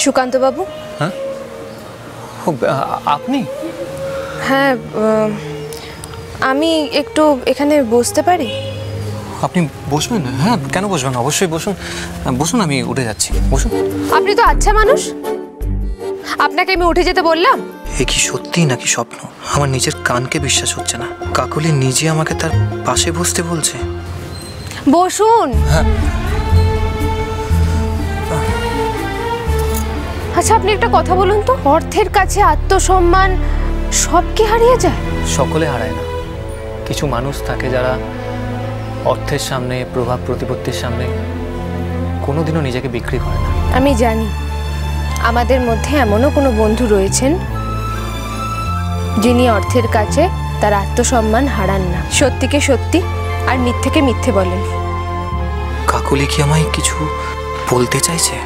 সুকান্ত বাবু। হ্যাঁ, আপনি? হ্যাঁ, আমি একটু এখানে বসতে পারি? আপনি বসবেন? হ্যাঁ, কেন বসবেন, অবশ্যই বসুন। বসুন, আমি উঠে যাচ্ছি, বসুন। আপনি তো আচ্ছা মানুষ, আপনাকে আমি উঠে যেতে বললাম? এ কি সত্যি নাকি স্বপ্ন? আমার নিজের কানকে বিশ্বাস হচ্ছে না। কাকলি নিজে আমাকে তার পাশে বসতে বলছে। বসুন। হ্যাঁ। আচ্ছা, আপনি একটা কথা বলুন তো, অর্থের কাছে আত্মসম্মান সব কি হারিয়ে যায়? সকলে হারায় না, কিছু মানুষ থাকে যারা অর্থের সামনে, প্রভাব প্রতিপত্তির সামনে কোনোদিনও নিজেকে বিক্রি করে না। আমি জানি আমাদের মধ্যে এমনও কোনো বন্ধু রয়েছেন যিনি অর্থের কাছে তার আত্মসম্মান হারান না, সত্যিকে সত্যি আর মিথ্যেকে মিথ্যে বলেন। কাকলি কি আমায় কিছু বলতে চাইছে?